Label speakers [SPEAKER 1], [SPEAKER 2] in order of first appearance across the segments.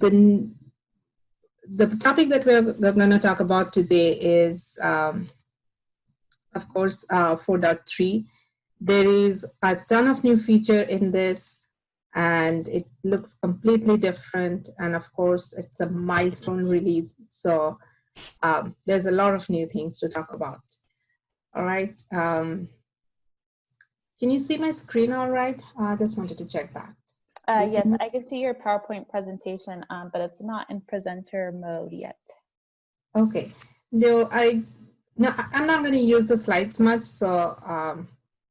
[SPEAKER 1] the topic that we're going to talk about today is, of course, 4.3. There is a ton of new feature in this, and it looks completely different. And of course, it's a milestone release. So there's a lot of new things to talk about. All right. Can you see my screen all right? I just wanted to check that.
[SPEAKER 2] Yes, I can see your PowerPoint presentation, but it's not in presenter mode yet.
[SPEAKER 1] Okay. No, I'm not going to use the slides much, so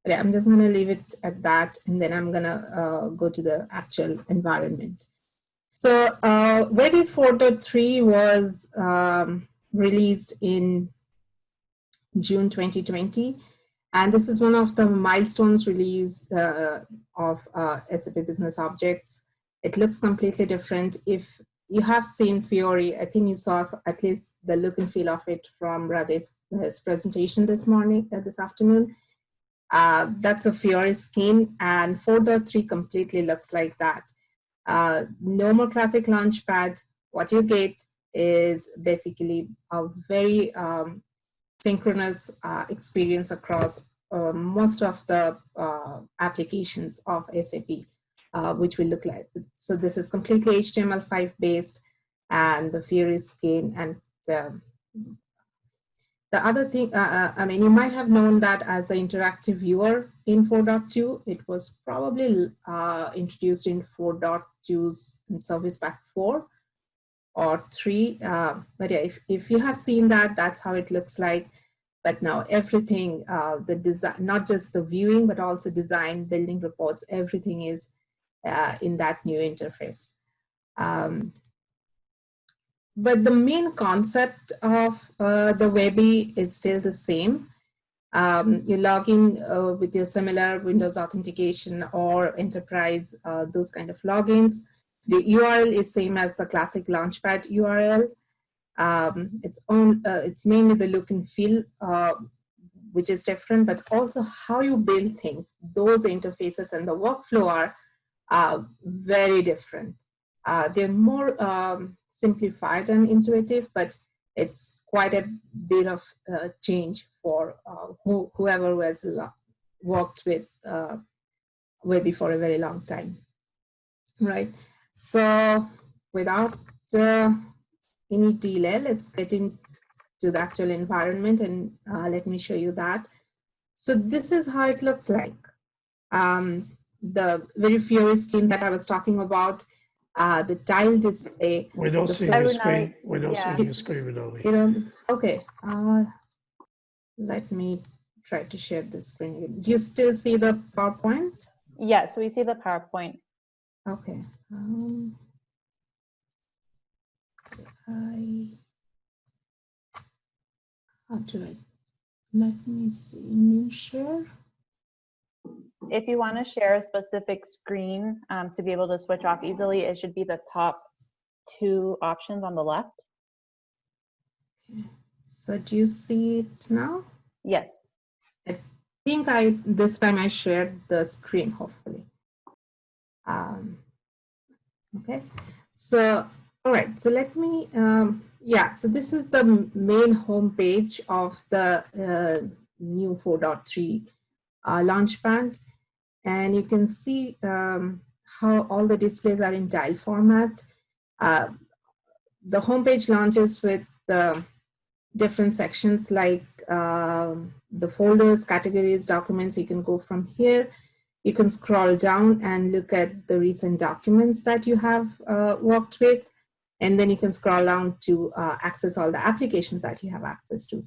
[SPEAKER 1] I'm just going to leave it at that, and then I'm going to go to the actual environment. So Webi 4.3 was released in June 2020, and this is one of the milestones release of SAP BusinessObjects. It looks completely different. If you have seen Fiori, I think you saw at least the look and feel of it from Radhe's presentation this afternoon. That's a Fiori scheme, and 4.3 completely looks like that. No more classic launchpad. What you get is basically a very synchronous experience across most of the applications of SAP, which will look like. So this is completely HTML5 based, and the Fiori scheme. And the other thing, I mean, you might have known that as the interactive viewer in 4.2, it was probably introduced in 4.2's Service Pack 4 or 3. But yeah, if you have seen that, that's how it looks like. But now everything, the design, not just the viewing, but also design, building reports, everything is in that new interface. But the main concept of the Webi is still the same. You log in with your similar Windows authentication or enterprise, those kind of logins. The URL is same as the classic Launchpad URL. It's mainly the look and feel, which is different, but also how you build things. Those interfaces and the workflow are very different. They're more simplified and intuitive, but it's quite a bit of change for whoever has worked with Webi for a very long time, right? So without any delay, let's get into the actual environment, and let me show you that. So this is how it looks like. The very Fiori scheme that I was talking about, the tile display.
[SPEAKER 3] We don't see your screen. We don't see your screen, Rinaldi.
[SPEAKER 1] You know, okay. Let me try to share the screen. Do you still see the PowerPoint?
[SPEAKER 2] Yeah, so we see the PowerPoint.
[SPEAKER 1] Okay. How do I? Let me see. New share.
[SPEAKER 2] If you want to share a specific screen to be able to switch off easily, it should be the top 2 options on the left.
[SPEAKER 1] Okay. So do you see it now?
[SPEAKER 2] Yes.
[SPEAKER 1] I think this time I shared the screen, hopefully. Okay. So, all right. So let me, yeah, so this is the main home page of the new 4.3 Launchpad. And you can see how all the displays are in tile format. The homepage launches with different sections like the folders, categories, documents. You can go from here. You can scroll down and look at the recent documents that you have worked with. And then you can scroll down to access all the applications that you have access to.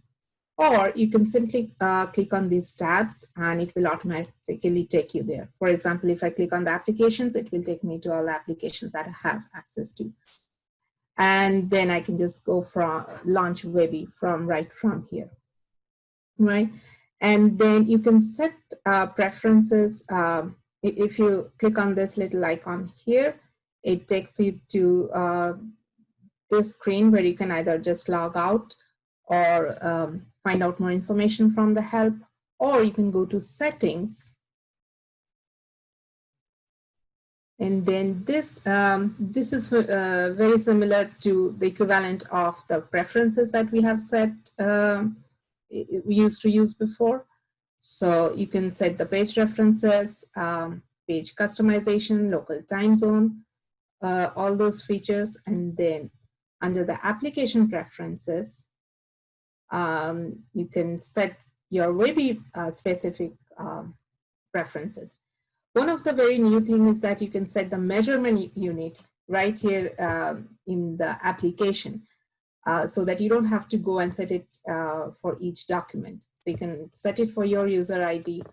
[SPEAKER 1] Or you can simply click on these tabs and it will automatically take you there. For example, if I click on the applications, it will take me to all the applications that I have access to. And then I can just go from launch Webi right from here, right? And then you can set preferences. If you click on this little icon here, it takes you to this screen where you can either just log out or find out more information from the help, or you can go to settings. And then this is very similar to the equivalent of the preferences that we have set, we used to use before. So you can set the page references, page customization, local time zone, all those features. And then under the application preferences, you can set your Webi specific preferences. One of the very new things is that you can set the measurement unit right here in the application, so that you don't have to go and set it for each document. So you can set it for your user ID.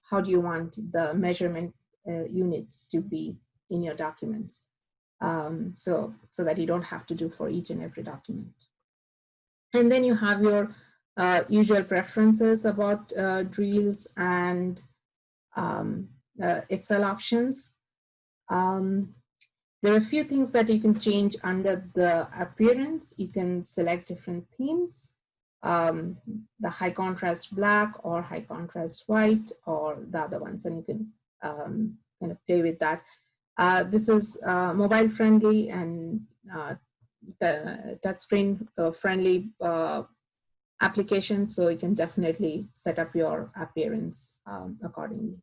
[SPEAKER 1] How do you want the measurement units to be in your documents? So that you don't have to do for each and every document. And then you have your usual preferences about drills and Excel options. There are a few things that you can change under the appearance. You can select different themes, the high contrast black or high contrast white or the other ones, and you can kind of play with that. This is mobile friendly and touchscreen friendly application, so you can definitely set up your appearance accordingly.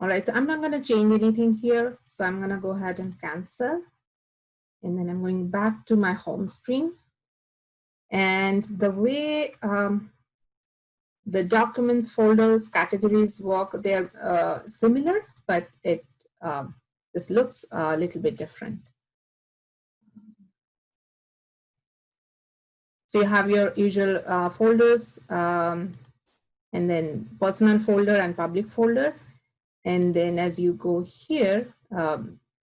[SPEAKER 1] All right, so I'm not going to change anything here, so I'm going to go ahead and cancel. And then I'm going back to my home screen. And the way the documents, folders, categories work, they're similar, but it this looks a little bit different. So you have your usual folders, and then personal folder and public folder. And then as you go here,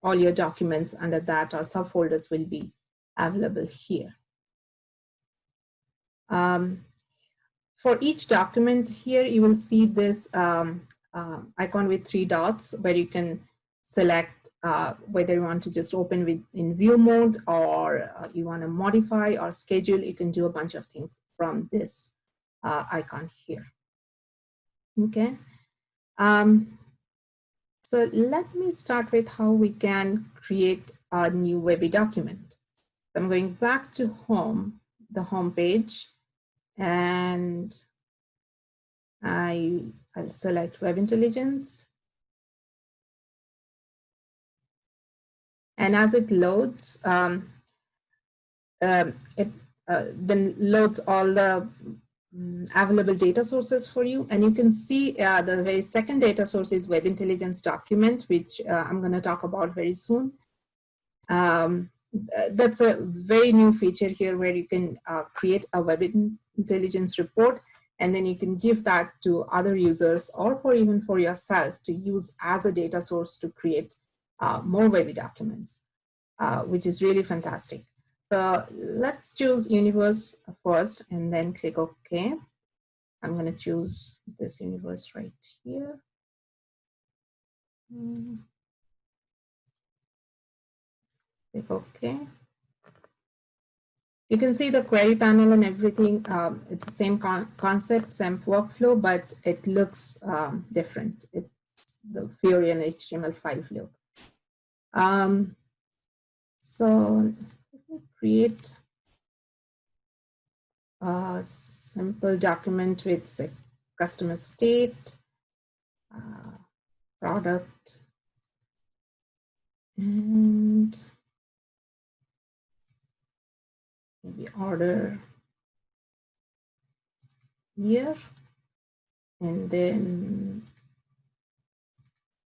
[SPEAKER 1] all your documents under that or subfolders will be available here. For each document here, you will see this icon with 3 dots where you can select whether you want to just open in view mode or you want to modify or schedule. You can do a bunch of things from this icon here. Okay. So let me start with how we can create a new Webi document. I'm going back to home, the home page, and I'll select Web Intelligence. And as it loads, it then loads all the available data sources for you. And you can see the very second data source is Web Intelligence document, which I'm going to talk about very soon. That's a very new feature here where you can create a Web Intelligence report, and then you can give that to other users or even for yourself to use as a data source to create more Webi documents, which is really fantastic. So let's choose universe first and then click OK. I'm going to choose this universe right here. Click OK. You can see the query panel and everything. It's the same concept, same workflow, but it looks different. It's the FIORI and HTML5 look. So let me create a simple document with say, customer state, product, and maybe order here, and then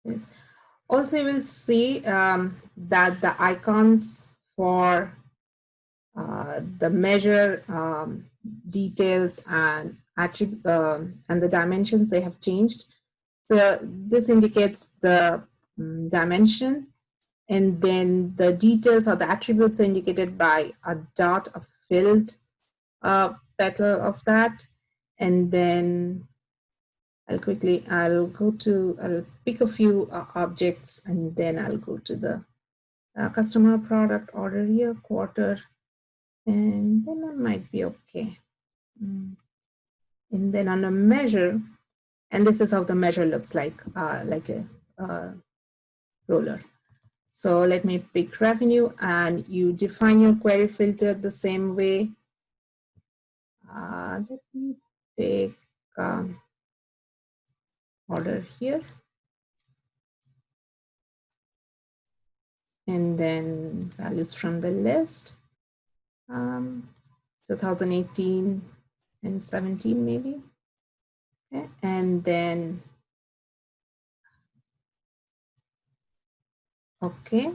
[SPEAKER 1] this. Also, you will see that the icons for the measure details and attribute and the dimensions, they have changed. So this indicates the dimension, and then the details or the attributes are indicated by a dot, a filled petal of that. And then I'll pick a few objects, and then I'll go to the customer, product, order, year, quarter, and then that might be okay. And then on a measure, and this is how the measure looks like a roller. So let me pick revenue, and you define your query filter the same way. Let me pick order here. And then values from the list. 2018 and 17 maybe. Okay. And then, okay.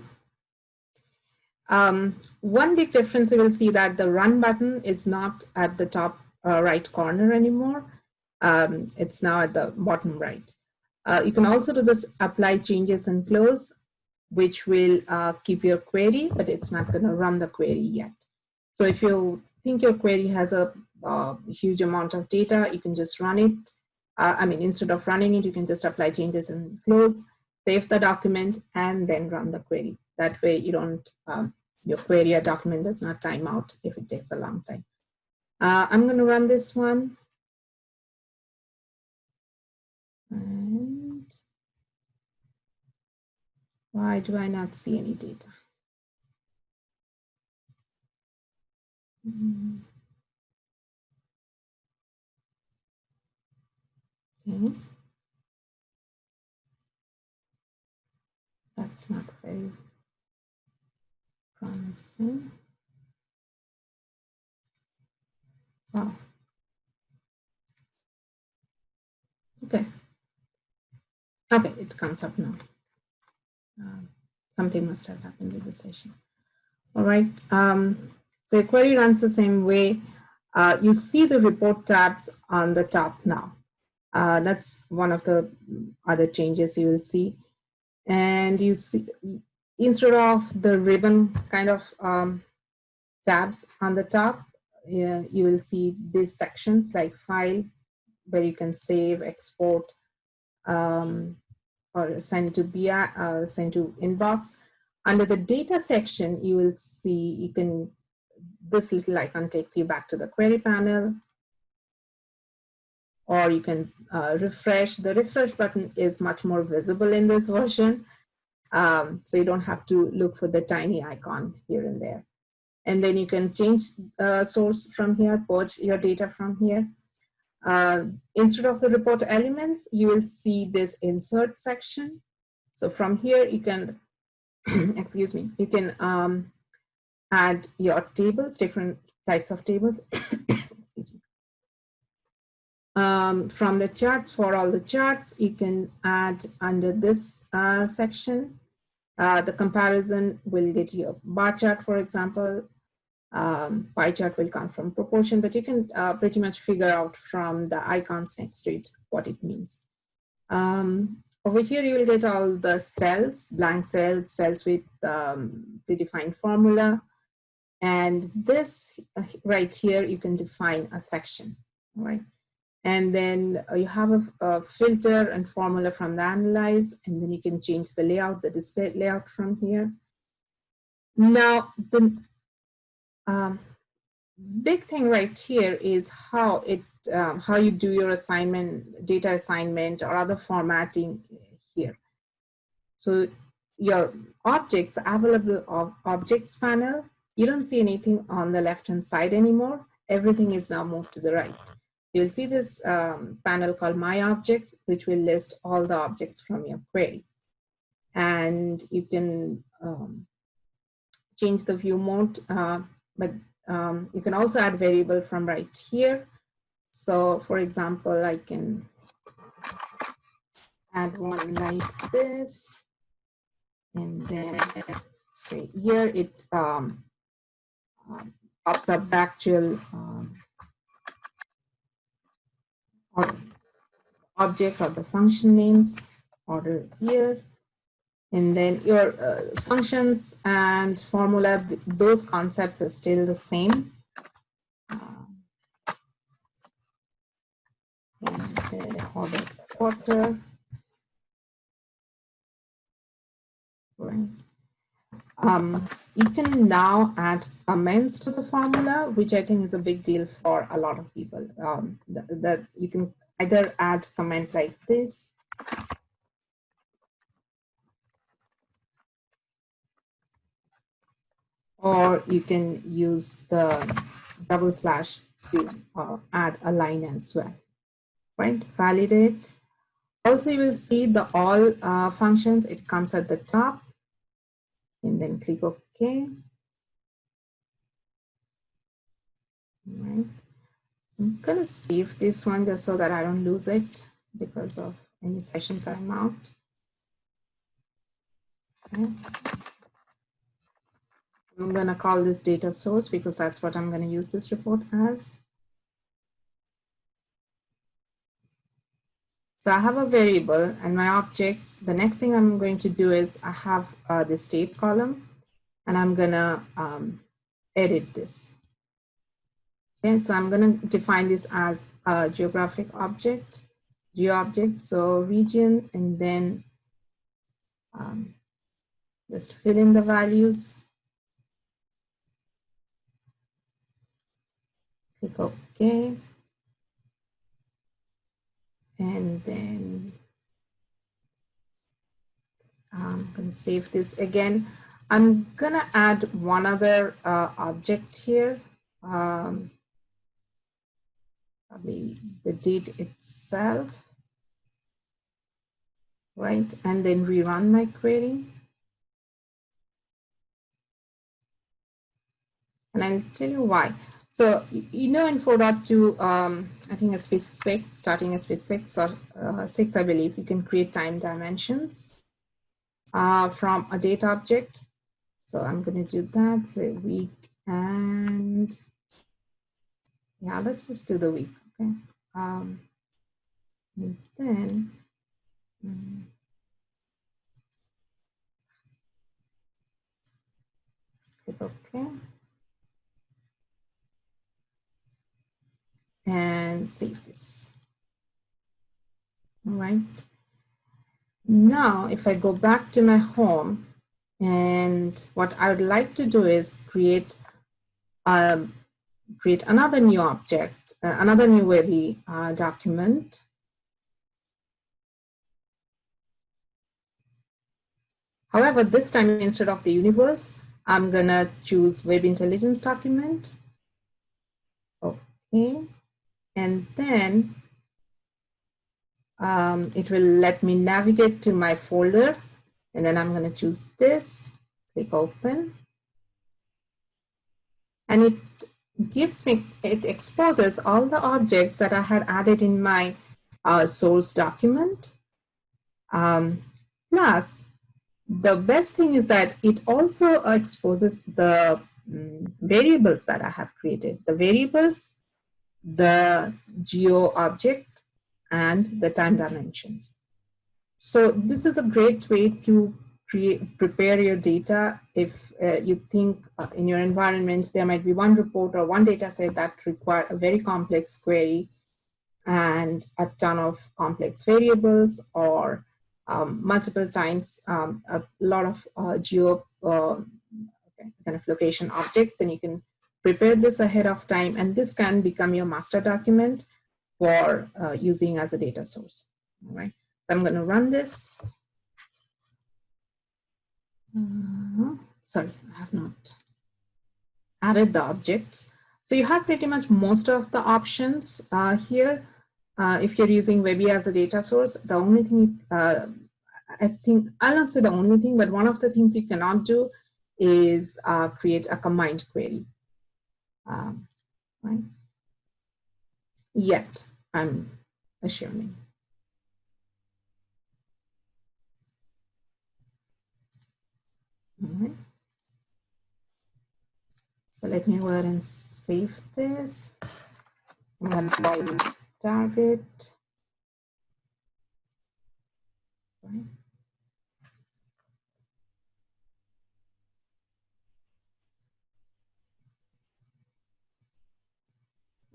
[SPEAKER 1] One big difference, you will see that the run button is not at the top right corner anymore. It's now at the bottom right. You can also do this apply changes and close, which will keep your query, but it's not going to run the query yet. So if you think your query has a huge amount of data, you can just run it. Instead of running it, you can just apply changes and close, save the document, and then run the query. That way you don't, your query or document does not time out if it takes a long time. I'm going to run this one. And why do I not see any data? Okay. That's not very promising. Oh. Okay. Okay, it comes up now. Something must have happened with the session. All right. So your query runs the same way. You see the report tabs on the top now. That's one of the other changes you will see. And you see, instead of the ribbon kind of tabs on the top, you will see these sections like file, where you can save, export, or send to BI, send to inbox. Under the data section, you will see this little icon takes you back to the query panel, or you can refresh. The refresh button is much more visible in this version, so you don't have to look for the tiny icon here and there. And then you can change source from here, purge your data from here. Instead of the report elements, you will see this insert section. So from here, you can, excuse me, you can add your tables, different types of tables. Excuse me. From the charts, for all the charts, you can add under this section. The comparison will get you a bar chart, for example. Pie chart will come from proportion, but you can pretty much figure out from the icons next to it what it means. Over here, you will get all the cells, blank cells, cells with predefined formula. And this right here, you can define a section, right? And then you have a filter and formula from the analyze, and then you can change the layout, the display layout from here. Now, the big thing right here is how you do your assignment, data assignment, or other formatting here. So your objects, available objects panel, you don't see anything on the left-hand side anymore. Everything is now moved to the right. You'll see this panel called My Objects, which will list all the objects from your query. And you can change the view mode, but you can also add variable from right here. So for example, I can add one like this, and then say here it pops up the actual object or the function names order here. And then your functions and formula, those concepts are still the same. And order quarter. Right. You can now add comments to the formula, which I think is a big deal for a lot of people. That you can either add comment like this, or you can use the / to add a line as well, right? Validate. Also, you will see the all functions. It comes at the top, and then click OK. Right. I'm gonna save this one just so that I don't lose it because of any session timeout. Okay. I'm gonna call this data source because that's what I'm gonna use this report as. So I have a variable and my objects. The next thing I'm going to do is I have this state column, and I'm gonna edit this. Okay, so I'm gonna define this as a geographic object, geo-object, so region, and then just fill in the values. Click OK. And then I'm going to save this again. I'm going to add one other object here, probably the date itself, right? And then rerun my query. And I'll tell you why. So, you know, in 4.2, I think it's phase 6, starting as phase 6 or 6, I believe, you can create time dimensions from a data object. So I'm going to do that, say week, and yeah, let's just do the week, okay? And then click OK. And save this. All right. Now, if I go back to my home, and what I would like to do is create another new object, another new Webi document. However, this time instead of the universe, I'm gonna choose Web Intelligence document. Okay, and then it will let me navigate to my folder, and then I'm gonna choose this, click open, and it gives me, it exposes all the objects that I had added in my source document. Plus, the best thing is that it also exposes the variables that I have created. The variables, the geo object, and the time dimensions. So this is a great way to prepare your data if you think in your environment there might be one report or one data set that require a very complex query and a ton of complex variables, or multiple times a lot of geo kind of location objects. Then you can prepare this ahead of time, and this can become your master document for using as a data source. All right, so I'm going to run this. Sorry, I have not added the objects. So you have pretty much most of the options here. If you're using Webi as a data source, the only thing, I think, I'll not say the only thing, but one of the things you cannot do is create a combined query. Right? Yet, I'm assuming. All right. So let me go ahead and save this. I'm going to call this target. Right.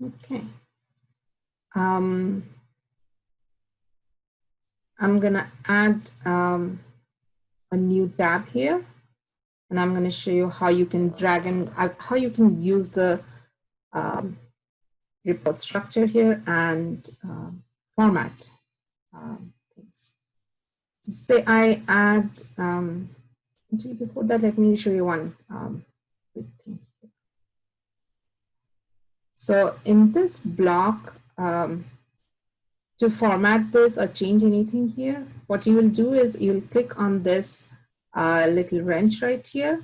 [SPEAKER 1] Okay. I'm going to add a new tab here, and I'm going to show you how you can drag and how you can use the report structure here and format things. Say I add, actually before that, let me show you one So in this block, to format this or change anything here, what you will do is you'll click on this little wrench right here.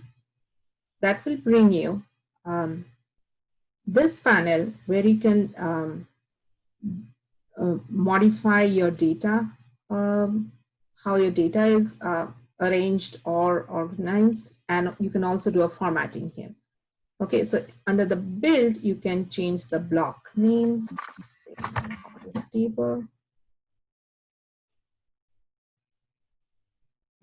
[SPEAKER 1] That will bring you this panel where you can modify your data, how your data is arranged or organized, and you can also do a formatting here. Okay, so under the build, you can change the block name, this table,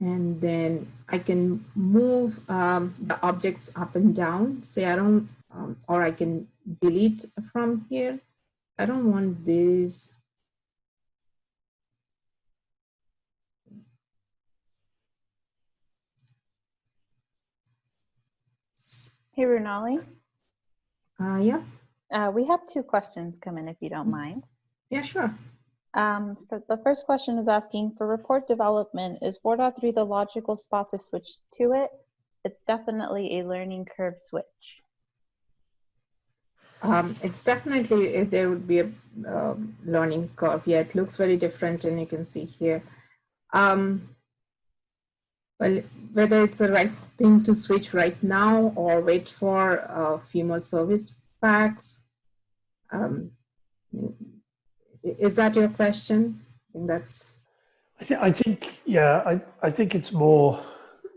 [SPEAKER 1] and then I can move the objects up and down. Say I don't, or I can delete from here. I don't want this.
[SPEAKER 2] Hey, Runali.
[SPEAKER 1] Yeah.
[SPEAKER 2] We have 2 questions come in, if you don't mind.
[SPEAKER 1] Yeah, sure.
[SPEAKER 2] The first question is asking, for report development, is 4.3 the logical spot to switch to it? It's definitely a learning curve switch.
[SPEAKER 1] It's definitely, there would be a learning curve. Yeah, it looks very different, and you can see here. Well, whether it's the right thing to switch right now or wait for a few more service packs. Is that your question? I think that's.
[SPEAKER 3] I think yeah. I think it's more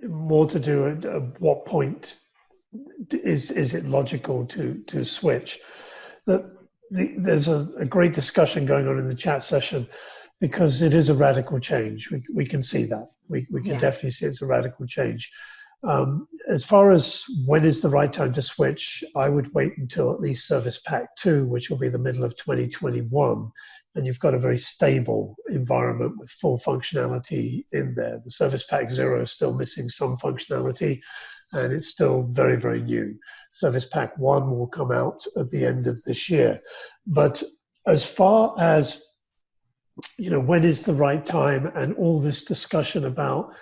[SPEAKER 3] to do at what point is it logical to switch. There's a great discussion going on in the chat session, because it is a radical change. We can see that. We can definitely see it's a radical change. As far as when is the right time to switch, I would wait until at least Service Pack 2, which will be the middle of 2021, and you've got a very stable environment with full functionality in there. The Service Pack 0 is still missing some functionality, and it's still very, very new. Service Pack 1 will come out at the end of this year. But as far as, you know, when is the right time, and all this discussion about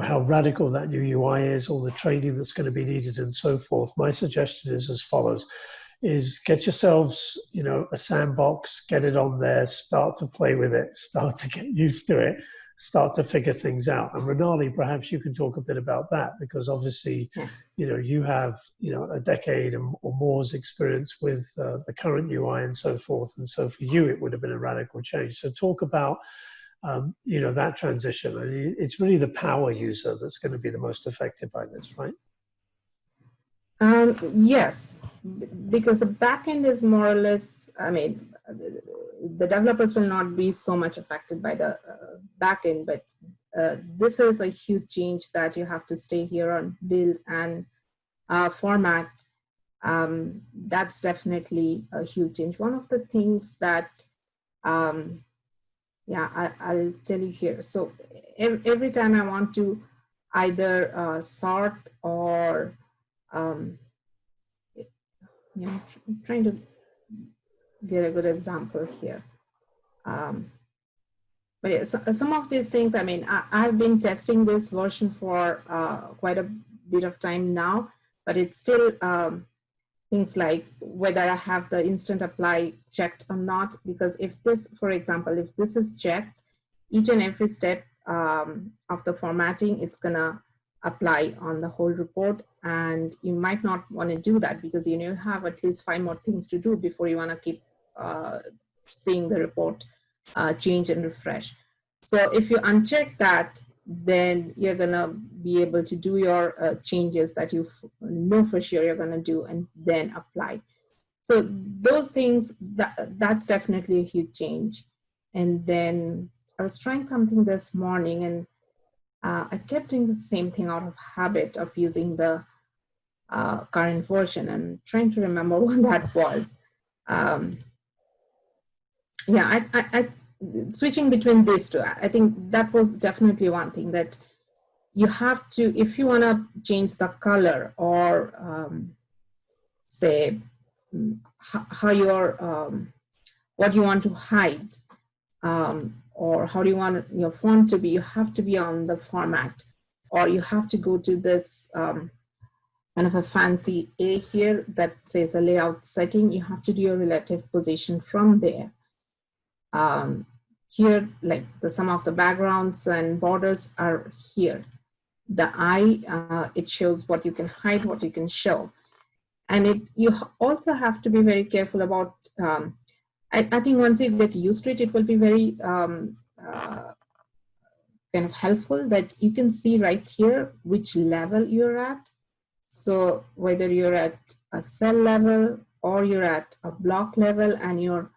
[SPEAKER 3] how radical that new UI is, all the training that's going to be needed and so forth, my suggestion is as follows: is get yourselves, a sandbox, get it on there, start to play with it, start to get used to it, start to figure things out. And Runali, perhaps you can talk a bit about that, because obviously, you have, a decade or more's experience with the current UI and so forth. And so for you, it would have been a radical change. So talk about, that transition. I mean, it's really the power user that's going to be the most affected by this, right?
[SPEAKER 1] Yes, because the backend is more or less, the developers will not be so much affected by the backend, but this is a huge change that you have to stay here on build and format. That's definitely a huge change. One of the things that, I'll tell you here. So every time I want to either sort or I'm trying to get a good example here. But yeah, some of these things, I've been testing this version for quite a bit of time now, but it's still things like whether I have the instant apply checked or not, because if this, for example, if this is checked, each and every step of the formatting, it's gonna apply on the whole report, and you might not want to do that because you have at least 5 more things to do before you want to keep seeing the report change and refresh. So if you uncheck that, then you're gonna be able to do your changes that you know for sure you're gonna do and then apply. So those things, that's definitely a huge change. And then I was trying something this morning, and I kept doing the same thing out of habit of using the current version and trying to remember what that was. I switching between these two, I think that was definitely one thing that you have to, if you want to change the color or say how your what you want to hide, or how do you want your font to be, you have to be on the format, or you have to go to this kind of a fancy A here that says a layout setting. You have to do your relative position from there. Here, like the sum of the backgrounds and borders are here. The I, it shows what you can hide, what you can show. And you also have to be very careful about, I think once you get used to it, it will be very kind of helpful that you can see right here which level you're at. So whether you're at a cell level or you're at a block level, and your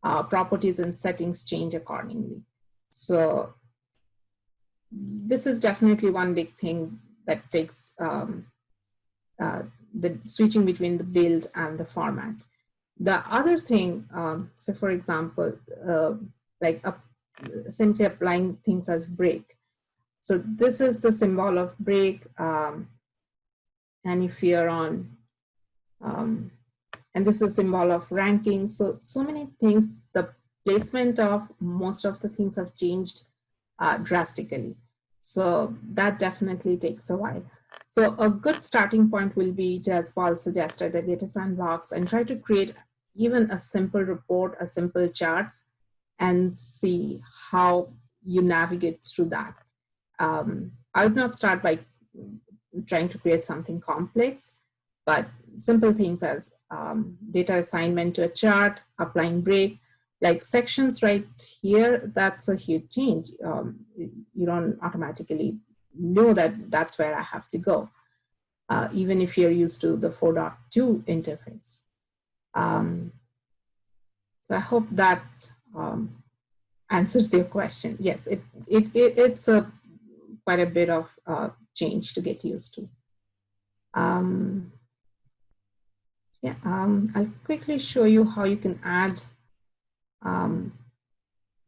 [SPEAKER 1] properties and settings change accordingly. So this is definitely one big thing that takes the switching between the build and the format. The other thing, so for example, like simply applying things as break. So this is the symbol of break, and if you're on, and this is a symbol of ranking. So many things, the placement of most of the things have changed drastically. So that definitely takes a while. So a good starting point will be to, as Paul suggested, the data sandbox, and try to create even a simple report, a simple charts, and see how you navigate through that. I would not start by trying to create something complex, but simple things as data assignment to a chart, applying break, like sections right here, that's a huge change. You don't automatically know that that's where I have to go, even if you're used to the 4.2 interface. So I hope that answers your question. Yes, it's quite a bit of change to get used to. I'll quickly show you how you can add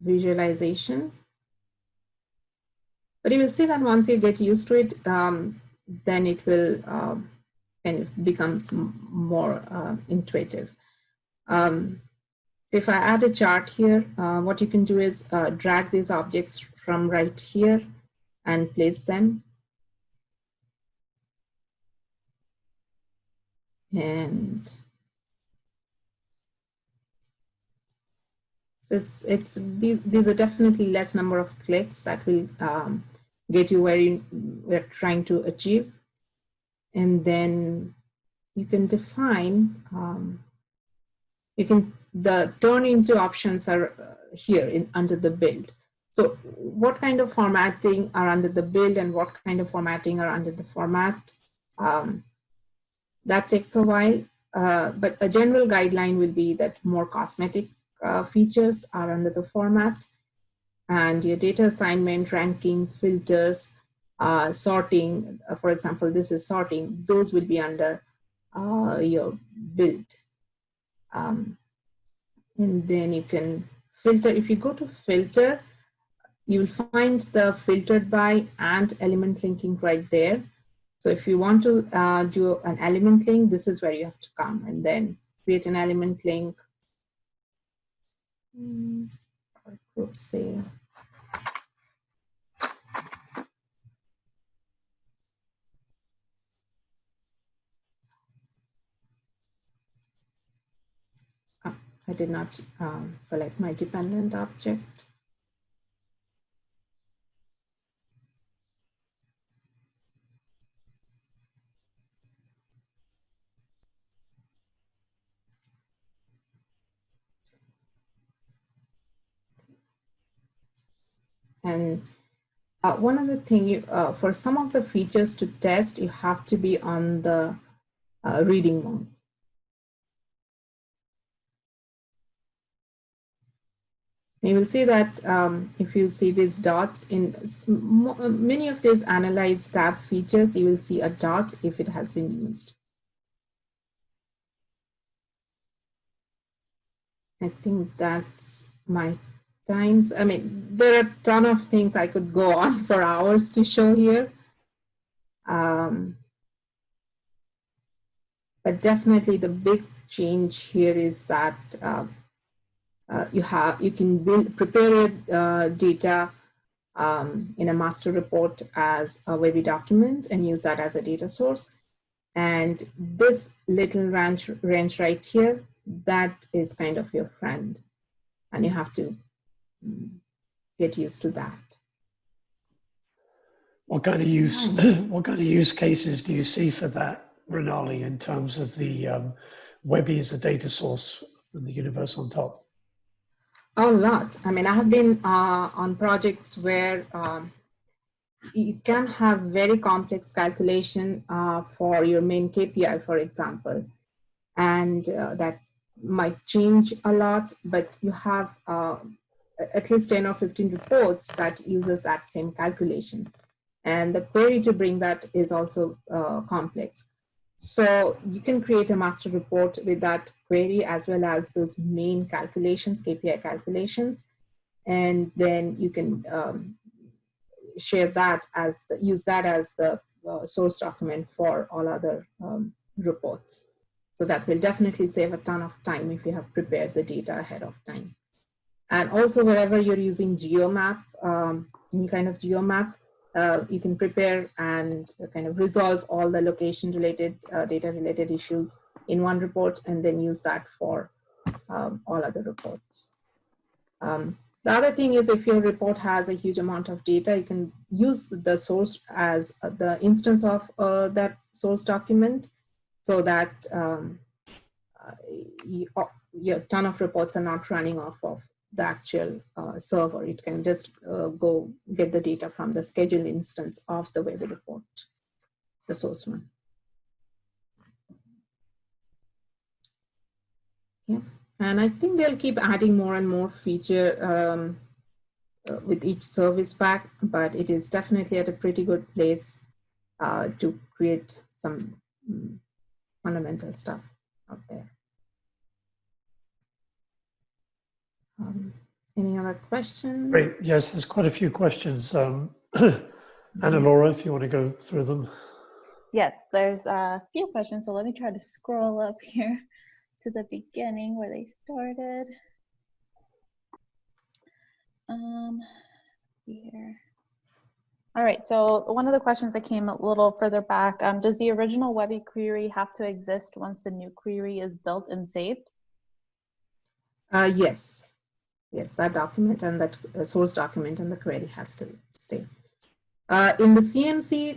[SPEAKER 1] visualization. But you will see that once you get used to it, then it will kind of becomes more intuitive. If I add a chart here, what you can do is drag these objects from right here and place them. And so these are definitely less number of clicks that will get you where we're trying to achieve. And then you can define, the turn into options are here under the build. So what kind of formatting are under the build and what kind of formatting are under the format? That takes a while, but a general guideline will be that more cosmetic features are under the format, and your data assignment, ranking, filters, sorting, for example, this is sorting, those will be under your build. And then you can filter. If you go to filter, you will find the filtered by and element linking right there. So if you want to do an element link, this is where you have to come and then create an element link. Group say. Oh, I did not select my dependent object. And one other thing, for some of the features to test, you have to be on the reading mode. You will see that if you see these dots in many of these analyze tab features, you will see a dot if it has been used. I think that's my times. I mean, there are a ton of things I could go on for hours to show here. But definitely the big change here is that you can prepare your data in a master report as a Webi document and use that as a data source. And this little wrench right here, that is kind of your friend. And you have to get used to that.
[SPEAKER 3] What kind of use, what kind of use cases do you see for that, Renali, in terms of the Webi as a data source and the universe on top?
[SPEAKER 1] A lot. I mean, I have been on projects where you can have very complex calculation for your main KPI, for example, and that might change a lot, but you have at least 10 or 15 reports that uses that same calculation. And the query to bring that is also complex. So you can create a master report with that query as well as those main calculations, KPI calculations, and then you can share that as use that as the source document for all other reports. So that will definitely save a ton of time if you have prepared the data ahead of time. And also wherever you're using GeoMap, any kind of GeoMap, you can prepare and kind of resolve all the location related, data related issues in one report and then use that for all other reports. The other thing is if your report has a huge amount of data, you can use the source as the instance of that source document so that your ton of reports are not running off of the actual server. It can just go get the data from the scheduled instance of the Webi report, the source one. Yeah. And I think they'll keep adding more and more feature with each service pack, but it is definitely at a pretty good place to create some fundamental stuff out there. Any other questions?
[SPEAKER 3] Great. Yes, there's quite a few questions. Anna Laura, if you want to go through them.
[SPEAKER 2] Yes, there's a few questions, so let me try to scroll up here to the beginning where they started. Here. All right, so one of the questions that came a little further back, does the original Webi query have to exist once the new query is built and saved?
[SPEAKER 1] Yes. Yes, that document and that source document and the query has to stay. In the CMC,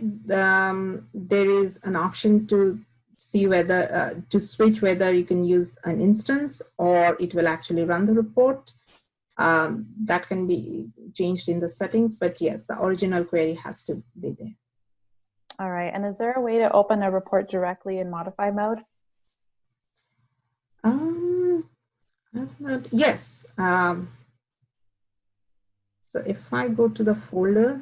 [SPEAKER 1] there is an option to see whether, to switch whether you can use an instance or it will actually run the report. That can be changed in the settings, but yes, the original query has to be there.
[SPEAKER 2] All right, and is there a way to open a report directly in modify mode?
[SPEAKER 1] Yes. So if I go to the folder,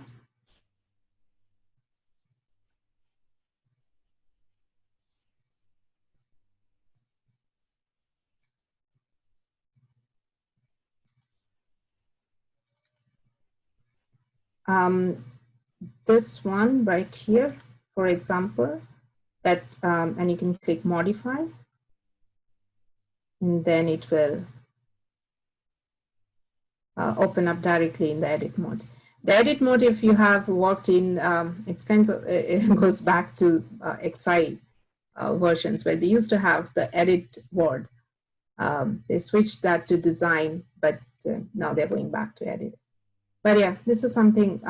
[SPEAKER 1] this one right here, for example, that and you can click modify, and then it will open up directly in the edit mode. The edit mode, if you have worked in, it kind of it goes back to XI versions where they used to have the edit word. They switched that to design, but now they're going back to edit. But yeah, this is something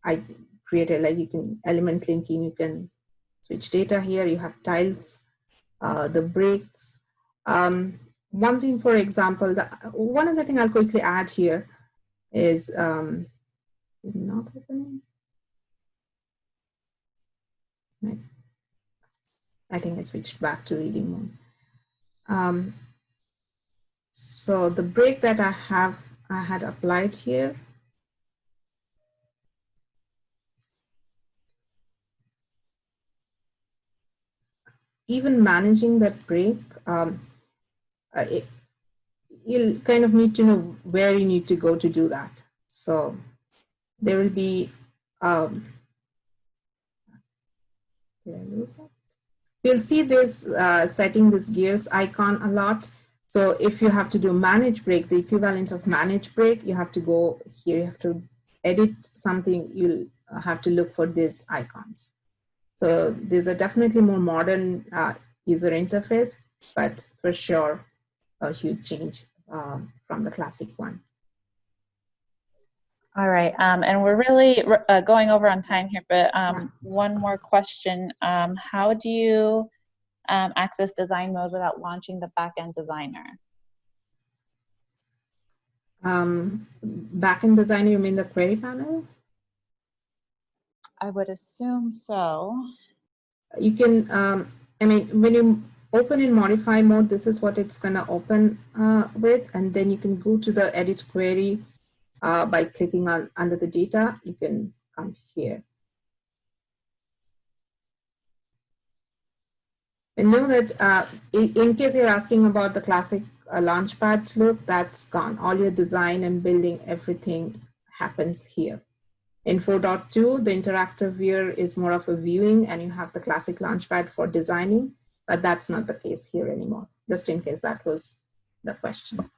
[SPEAKER 1] I created, like you can element linking, you can switch data here, you have tiles, the breaks. One thing, for example, one other thing I'll quickly add here is, not opening. Right. I think I switched back to reading mode. So the break that I had applied here, even managing that break, you'll kind of need to know where you need to go to do that. So there will be, did I lose that? You'll see this setting this gears icon a lot. So if you have to do manage break, the equivalent of manage break, you have to go here, you have to edit something, you'll have to look for these icons. So there's a definitely more modern user interface, but for sure, a huge change from the classic one.
[SPEAKER 2] All right, and we're really going over on time here, but one more question. How do you access design mode without launching the backend designer?
[SPEAKER 1] Backend designer, you mean the query panel?
[SPEAKER 2] I would assume so.
[SPEAKER 1] You can, I mean, when you open in modify mode, this is what it's going to open with, and then you can go to the edit query by clicking on under the data. You can come here. And know that in case you're asking about the classic launchpad look, that's gone. All your design and building, everything happens here. In 4.2, the interactive viewer is more of a viewing, and you have the classic launchpad for designing, but that's not the case here anymore, just in case that was the question.